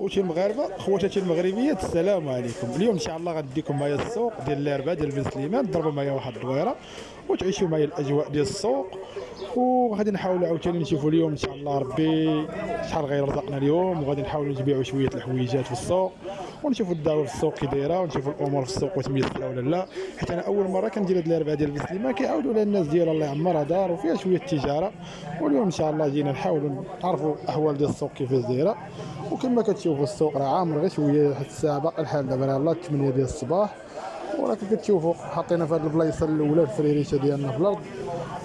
خوتي المغاربه خواتاتي المغربيات، السلام عليكم. اليوم ان شاء الله غنديكم معايا السوق ديال الاربعاء ديال بن سليمان، ضربوا معايا واحد الدويره وتعيشوا معايا الاجواء ديال السوق. وغادي نحاولوا عاوتاني نشوفوا اليوم ان شاء الله ربي شحال غيرزقنا اليوم، وغادي نحاولوا نبيعوا شويه الحويجات في السوق ونشوفوا الدعوه في السوق كي دايره، ونشوفوا الامور في السوق واش ميسره ولا لا. حيت انا اول مره كندير هاد الاربعاء ديال بن سليمان، كيعاودوا لها الناس ديال الله يعمرها دار وفيها شويه التجاره. واليوم ان شاء الله جينا نحاولوا نعرفوا الاحوال ديال السوق كيفاش دايره. وكما كتشوفوا السوق راه عامر غير شويه، حتى الساعه باقي الحال دابا راه 8 ديال الصباح. ولكن كتشوفوا حطينا في هذه البلايصه الاولى الفريريشه ديالنا في الارض،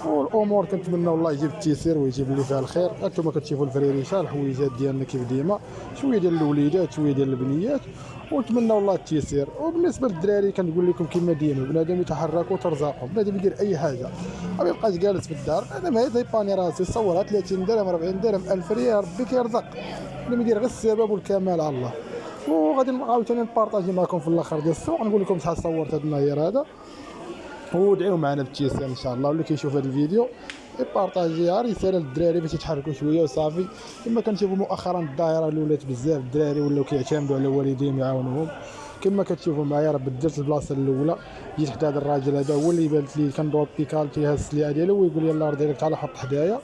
والامور كنتمنى الله يجيب التيسير ويجيب اللي فيها الخير. انتم كتشوفوا الفريريشه الحويجات ديالنا كيف ديما، شويه ديال الوليدات شويه ديال البنيات، ونتمنى الله التيسير. وبالنسبه للدراري كنقول لكم كما ديما، بنادم يتحركوا ترزقوا، بنادم يدير اي حاجه، ما يبقاش جالس في الدار. انا ما يباني راسي صورها 30 درهم 40 درهم 1000 ريال، ربي كيرزق، اللي يدير غير السبب والكمال على الله. وغادي عاوتاني نبارطاجي معكم في الاخر ديال السوق، نقول لكم شحال صورت هذا النهار هذا. ودعيو معنا بالتيسير ان شاء الله. واللي كيشوف هذا الفيديو يبارطاجيها رساله للدراري باش يتحركوا شويه وصافي. كما كنشوفوا مؤخرا الدائره اللي ولات بزاف، الدراري ولاو كيعتمدوا على والديهم يعاونوهم. كما كتشوفوا معايا راه بدلت البلاصه الاولى، جيت حدا هذا الراجل هذا هو اللي بانت لي كندور بيكالتي هاز السلعه ديالو، ويقول لي الله يرضي عليك تعال حط حدايا.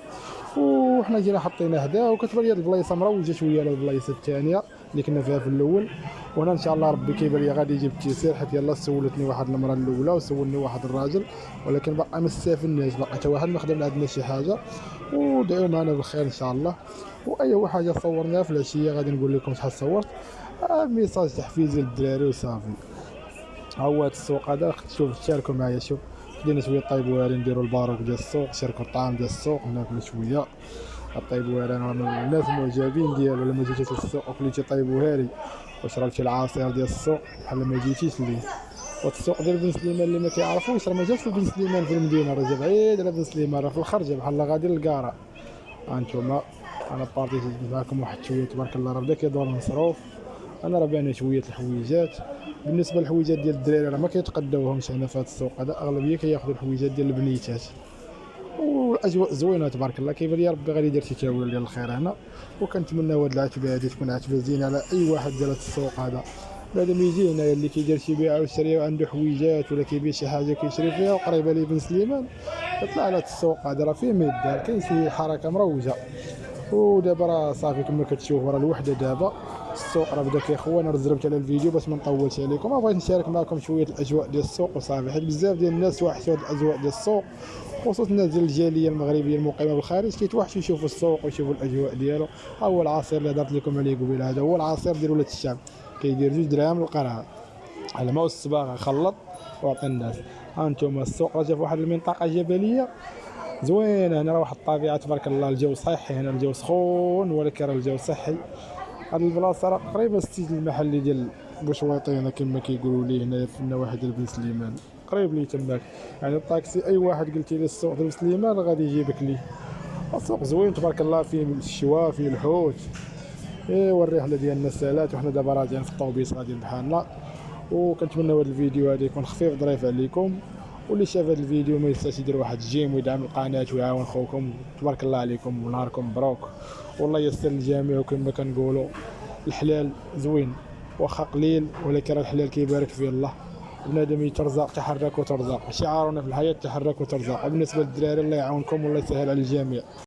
وحنا جينا حطينا هدا، وكتبان لي هاد البلايصه مروجه شويه على البلايصه الثانيه اللي كنا فيها في الاول. وهنا ان شاء الله ربي كيبان لي غادي يجيب التيسير، حيت يلاه سولتني واحد المره الاولى وسولني واحد الراجل، ولكن باقي ما استافدناش، باقي حتى واحد ما خدم عندنا شي حاجه. ودعيو معنا بالخير ان شاء الله. واي حاجه صورناها في العشيه غادي نقول لكم شحال صورت، ميساج تحفيزي للدراري وصافي. ها هو هاد السوق هذا، شوف تشاركوا معايا. شوف خلينا شويه طيب وارين نديروا الباروك ديال السوق، شاركوا الطعام ديال السوق، ناكلوا شويه الطيب وارين. راه الناس معجبين ديالو، لما جيتي للسوق وكليتي طيب وهاري وشربتي العصير ديال السوق بحال ما جيتيش ليه. والسوق ديال بن سليمان اللي ما كيعرفوش راه ما جاش بن سليمان في المدينه، راه جا بعيد على بن سليمان، راه في الخرجه بحال غادي للكاره. هانتوما انا بارطيجيت معكم واحد شويه تبارك الله، راه بدا كيدور المصروف. انا راه باينه شويه الحويجات. بالنسبه للحويجات ديال الدراري راه ما كيتقداوهمش هنا في هذا السوق هذا، اغلبيه كياخذوا الحويجات ديال البنيتات. والاجواء زوينه تبارك الله، كيبان لي ربي غادي يدير شي تاويل ديال الخير هنا. وكنتمناو هاد العتبه هادي تكون عتبه زينه على اي واحد ديال هاد السوق هذا. بنادم يجي هنايا اللي كيدير شي بيعه وشريه وعنده حويجات، ولا كيبيع شي حاجه كيشري فيها وقريبه ليه بن سليمان، يطلع على هاد السوق هذا راه فيه ما يدار، كاين شي حركه مروجه. ودابا راه صافي كما كتشوفوا راه الوحده دابا، السوق راه بدا كيخوى. انا رزربت على الفيديو باش ما نطولش عليكم، بغيت نشارك معكم شويه الاجواء ديال السوق وصافي، حيت بزاف ديال الناس توحشوا هاد الاجواء ديال السوق، خصوصا الناس ديال الجاليه المغربيه المقيمه بالخارج كيتوحشوا يشوفوا السوق ويشوفوا الاجواء ديالو. ها هو العصير اللي هضرت لكم عليه قبيله، هذا هو العصير ديال ولاد الشام، كيدير 2 دراهم القرعه على ما والصباغه خلط وعطي الناس. ها انتم السوق راه جا في واحد المنطقه جبليه زوينه، هنا راه واحد الطبيعه تبارك الله، الجو صحي هنا، الجو سخون ولكن راه الجو صحي. هاد البلاصه راه قريبه السيد المحلي ديال بوشويطينه كما كيقولوا ليه هنايا في النواحي ديال بن سليمان، قريب لي تماك. يعني الطاكسي اي واحد قلتي ليه السوق ديال بن سليمان غادي يجيبك ليه. السوق زوين تبارك الله، فيه الشوا فيه الحوت. ايوا الرحله ديالنا سالات، وحنا دابا راجعين في الطوبيس غاديين بحالنا. وكنتمنى هذا الفيديو هذا يكون خفيف ظريف عليكم. واللي شاف هذا الفيديو ما ينساش يدير واحد الجيم ويدعم القناه ويعاون خوكم. تبارك الله عليكم ونهاركم مبروك، والله ييسر للجميع. وكما كنقولوا الحلال زوين واخا قليل، ولكن راه الحلال كيبارك فيه الله. بنادم يترزق، تحرك وترزق، شعارنا في الحياه تحرك وترزق. وبالنسبه للدراري الله يعاونكم والله يسهل على الجميع.